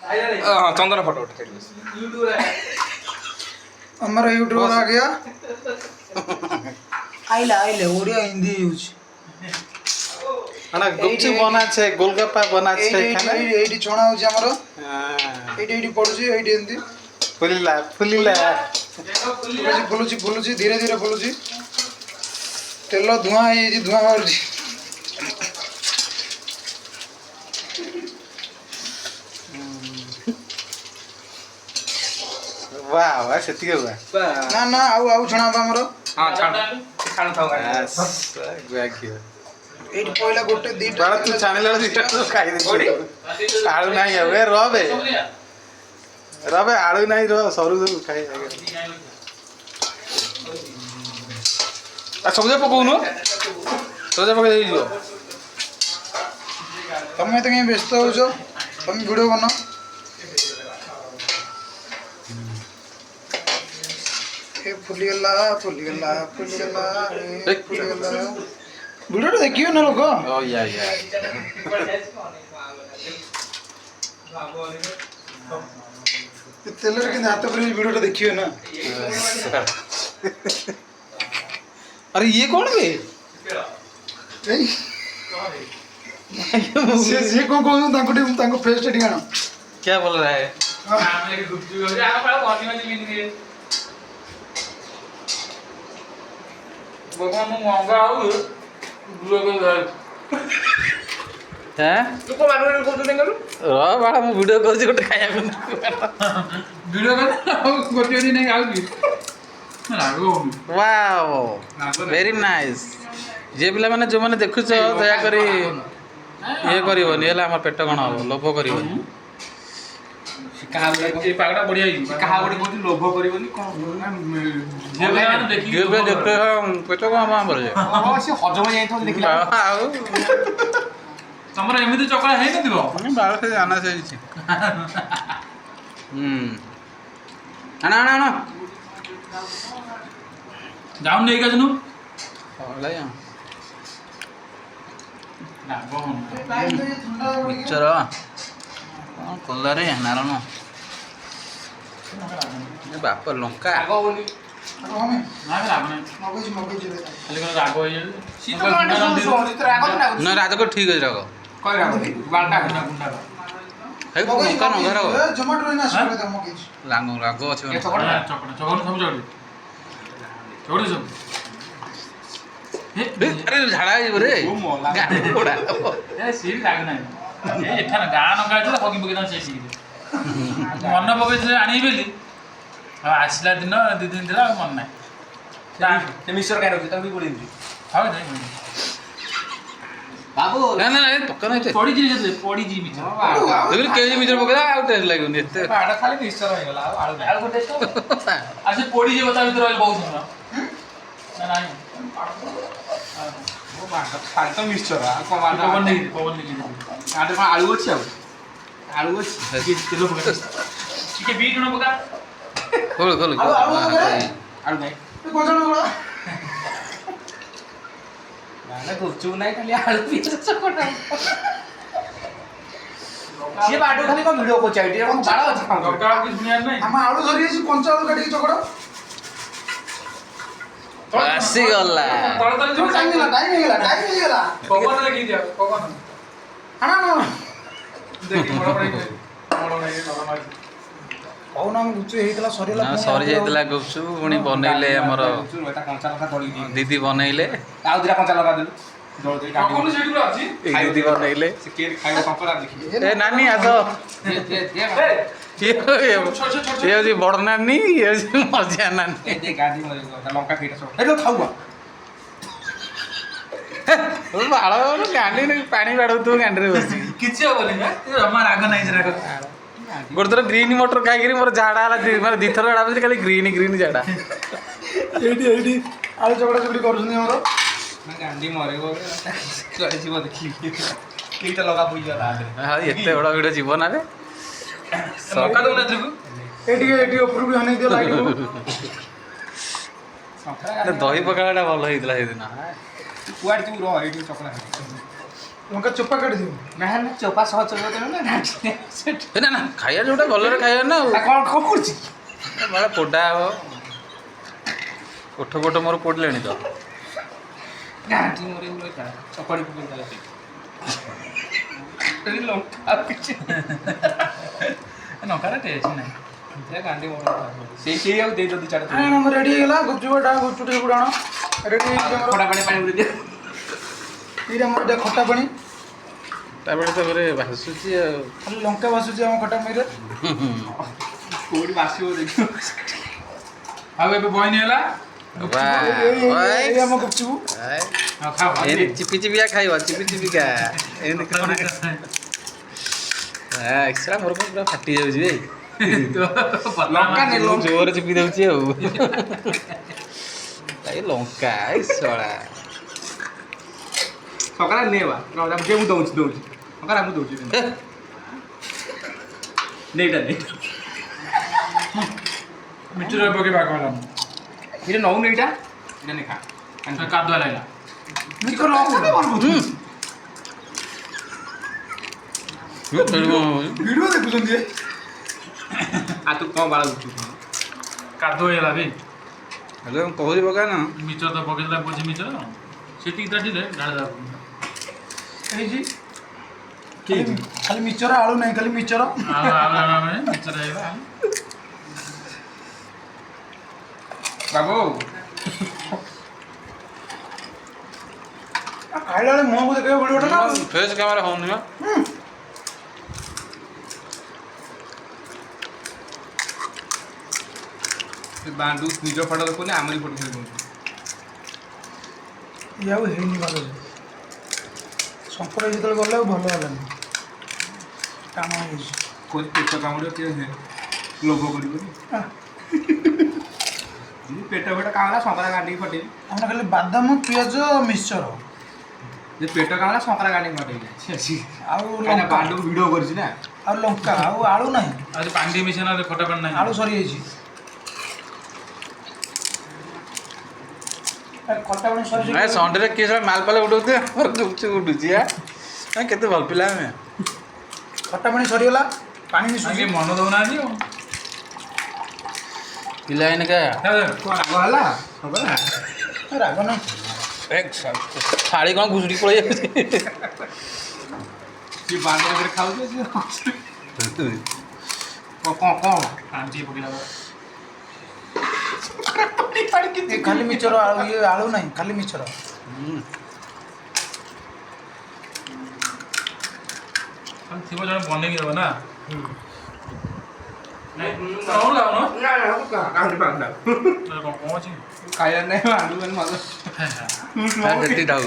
हाँ चंदन फोटो उठा हमारा यूट्यूबर आ गया आइला आइले ओडिया हिंदी यूज ना गुपचुप बना छे गोलगप्पा बना छे खाना एडी छोणा होची हमरो एडी पडुची एडी एंदी फुलिला फुलुची धीरे धीरे फुलुची तेल धुआं है धुआं बाहरुची वाह वाह सेती हुआ ना ना आउ छोणा हमरो हाँ छाण थाओ ग्यागियो एडी पहिला गोटे दीटा बड़ा तू छाने लड़ा दीटा तो खाई दे आलू नहीं है वे रबे आलू नहीं रो सरू खाई आ सबजे पकोउनो सबजे पके दे जो तमे तो कहीं व्यस्त हो जो तुम वीडियो बनाओ ए फुलिगला वीडियो देखियो ना लोग ओ या तेलर के हाथ पर वीडियो देखियो ना अरे ये कौन बे से को तांको फेस टेटिंग आनो क्या बोल रहा है हैं तू को मानु को तू देंगलु बड़ा मैं वीडियो कर गोटे खाया वीडियो कर गोटे दिन नहीं आउगी लागो वाओ वेरी नाइस जे पिला माने जो माने देखुछ दया करी ये करिवनी हला हमर पेट कोन हो लोभ करिवनी कहा ए पागड़ा बढ़िया ही कहा बड़ी कोती लोभ करिवनी कोन जे माने देखि ये बे देखते हम पेट को हम भर जाए हां से हजम जाई तो देखिला आउ तमरा एमिति चकला है न दिबो बाल से जाना से आना जाऊन नहीं का जनु होला या ना बोन पिक्चर कोला रे नारायण ये बाप लंका आगो बोली हमें ना लागने मगज दे खाली कोन रागो है सीतो माने सुन रागो ना ना राज को ठीक है रागो कोई रागो बालटा गुंडा गुंडा है को लंका नगर जोमेटो रे ना सुन दे मगज लांगो रागो अछि ये चकड़ा चकड़ा सब जोड़ी जोड़ी सब अरे झाड़ा है रे गाड़ी उड़ा ए सीरी लाग ना ए एठान गान गाय तो हगी बगी से सीरी मन बगे से आनी बेली आसला दिन दि दिन दिला मन ना ते मिक्सर काय रखि तभी बोली हां जाई बाबू ना पक्का नहीं थे पड़ी जी मिक्सर देखिल केजी मिटर पकड़ा आउ टेस्ट लागुनी एते आड़ा खाली मिक्सर हो गेला आलू को टेस्ट आसे पड़ी जे बता भीतर बहुत सुन ना नहीं वो मांगा खाली तो मिक्सर आ पवन नहीं आडे में आलू अछि आलू अछि किलो पका ठीक है बीट न पका खोल आलू नहीं कोजण बड़ा ना गुपचुप नहीं खाली आलू पीस चकोटा ये बाडू खाली को वीडियो को चाहिए हम बाड़ा अछि खाऊ डॉक्टर कुछ दुनिया नहीं हम आलू धरि छी कंचा आलू काटी चकड़ा आसी गला टाइम गेला पवन लगी दिया पवन आना ना देखि बड़ा बड़ा कौन हम गुच्चू हेतला सरीला ना सरी जाइतला गुपचु पुणी बनैले हमर एटा कंचा लगा धरी दी दीदी बनैले आउ दिरा कंचा लगा देलु जोड़ दे काटी कौन सेठी पुरा अछि दीदी बनैले से केर खाइबो कंपड़ा देखि ए नानी आसो ये जी बड़ नानी ये जी मजिया नानी ए दे गाडी मरे लंका खीटा सब ए तो खाउबा बाळ गांडी ने पानी बाडू तू गांडी रे बसी किछि होबनी ना हमर आग नाही जरा गोटे थर ग्रीन मटर खाई मोर झाड़ा मारे दी थर झाड़ा खाली ग्रीन झाड़ा एडी आलू चकड़ा चकड़ी करूछनी हमरो ना गांडी मरे गो करे जीव देखि केटा लगा पुई जा रे हाँ एते बड़ा वीडियो जीवन आवे मौका दो ना तुगु एडी ऊपर भी हने दियो लाइट दही पकाड़ा भल होइतला हे दिन कुआड तू रह एडी चकला ଲଙ୍କା ଚୋପା କାଟିଦିଅ। ନା ନା ଚୋପା ସହ ଚୋପା ଦେବେ ନା ଘାଣ୍ଟି ସେଠି ଏ ନା ନା ଖାଇବା ଯୋଉଟା ଭଲରେ ଖାଇବା ନା ଆଉ କଣ କଣ କରୁଛି ବड़ा ପୋଡ଼ା ହବ କୋଠ କୋଠ ମୋର ପୋଡ଼ିଲେଣି ତ ଘାଣ୍ଟି ମରି ମରି କା ଚକଡ଼ି ପକେଇ ଦେଲା ସେଠି ଲଙ୍କା ଆଉ କିଛି ଲଙ୍କାର ଟେଷ୍ଟ ନାହିଁ। ଘାଣ୍ଟି ମରି ସେଇ ଆଉ ଦେଇ ଯଦି ଚାଟ ଆମର ରେଡ଼ି ହେଇଗଲା ଗୁପଚୁପଟା ଗୁପଚୁପ ଟିକେ ଗୁଡ଼ାଣ ରେଡ଼ି ହେଇଛି ଆମର। ଖଟା ପାଣି ପାଣି ବୁଲି ଏଇଟା ଆମର ଏଇଟା ଖଟା ପାଣି ତାପରେ ତ ଘରେ ଭାସୁଛି ଆଉ ଖାଲି ଲଙ୍କା ଭାସୁଛି ଆମ ଖଟା ପାଣିରେ। କୋଉଠି ବାସିବ ଦେଖିବ ଆଉ ଏବେ ବଇନି ହେଲା ଏଇ ଆମ ଗୁପଚୁପ। ଆଉ ଖାଅ ଏମିତି ଚିପି ଚିପିକା ଖାଇବ ଚିପି ଚିପିକା ଏମିତି ଖାଅ ଏକ୍ସଟ୍ରା ମୋର ପୁରା ଫାଟି ଯାଉଛି ବେ ଲଙ୍କା ନେ ମୁଁ ଜୋରରେ ଚିପି ଦେଉଛି ଆଉ ଏଇ ଲଙ୍କା ଏଇ ଶଳା ସକାଳେ ନେବା ଯେ ମୁଁ ଦଉଛି ସକାଳେ ମୁଁ ଦଉଛି ନେଇଟା ନେ ମିଠୁର ପକେଇ ବାଗ ହେଲା ଏଇଟା ନଉନି ଏଇଟା ନେ ଖା କାଦୁଆ ଲାଗିଲା। ଭିଡ଼ିଓ ଦେଖୁଛନ୍ତି ଆଉ ତୁ କଣ ବାଳ ଦଉଛୁ କାଦୁଅ ହେଇଗଲା ବି ହେଲେ ମୁଁ କହୁଛି ପକା ନା ମିଚର ତ ପକେଇଦେଲା ବୁଝି ମିଚର ସେତିକି ତାଟିଲେ ଢାଳିଦେଲା ହେଇଛି ଖାଲି ମିଚର ଆଳୁ ନାହିଁ ଖାଲି ମିଚର। ମିଚର ହେଇଗଲା ବାବୁ ଖାଇଲା ବେଳେ ମୁହଁକୁ ଦେଖିବାକୁ ପଡ଼ିବ ନା। ଫେସ୍ କ୍ୟାମେରା ହଉନି ବା ବାଣ୍ଡୁ ନିଜ ଫଟୋ ଦେଖୁନି ଆମରି ଫଟୋ ଖେଳି ଦଉଛି ଇଏ ଆଉ ହେଇନି ଭଲ ସମ୍ପର୍କ ଯେତେବେଳେ ଗଲେ ଆଉ ଭଲ ହେଲାନି କାମ ହେଇଯାଇଛି। କହୁଛି ପେଟ କାମୁଡ଼ିବ କିଏ ଲୋଭ କରିବନି ପେଟ କାମୁଡ଼ା ଶଙ୍କରା ଗାଣ୍ଡିକି ଫଟେଇବି ଆମର ଖାଲି ବାଦାମ ପିଆଜ ମିକ୍ସଚର ଯେ ପେଟ କାମୁଡ଼ା ଶଙ୍କରା ଗାଣ୍ଡିକି ଫଟେଇବି ଆଉ କାହିଁକିନା ଲଙ୍କା ବାଣ୍ଡୁକୁ ଭିଡ଼ିଓ କରିଛି ନା ଆଉ ଲଙ୍କା ଆଉ ଆଳୁ ନାହିଁ ଆଜି ପାଣି ଟିକେ ମିଶେଇ ନହେଲେ ଖଟା ପାଣି ନାହିଁ ଆଳୁ ସରିଯାଇଛି। ଖଟା ପାଣି ନାଇଁ ସରିଯାଇଛି। ସଣ୍ଡେରେ କିଏ ସବୁ ମାଲ ପାଲ ଉଠଉଥିବେ ଆମର ଗୁପଚୁପ ଉଠୁଛି କେତେ ଭଲ ପିଲା ଆମେ ଖଟା ପାଣି ସରିଗଲା ପାଣି ଟିକେ ମିଶୁଛି। ମନ ଦଉନାହାନ୍ତି ଆଉ ପିଲା ଏଇନିକା କଣ ରାଗ ହେଲା ଶଙ୍କରା ରାଗ ନାହିଁ ଥାଳି କ'ଣ ଘୁଷୁଡ଼ି ପଳେଇ ଯାଉଛି ସିଏ ବାଣ୍ଡରେ ଫେରେ ଖାଉଛି ସିଏ କଣ ପାଣି ଟିକେ ପକେଇଲା ଏ ଖାଲି ମିଚର ଆଳୁ ଇଏ ଆଳୁ ନାହିଁ ଖାଲି ମିଚର। ଥିବ ଜଣେ ବନେଇକି ଦେବ ନା କଣ ଅଛି ଖାଇବା ନାହିଁ ବାଣ୍ଡୁ ମାନେ ମଜା ଯେତିକି ଥାଉ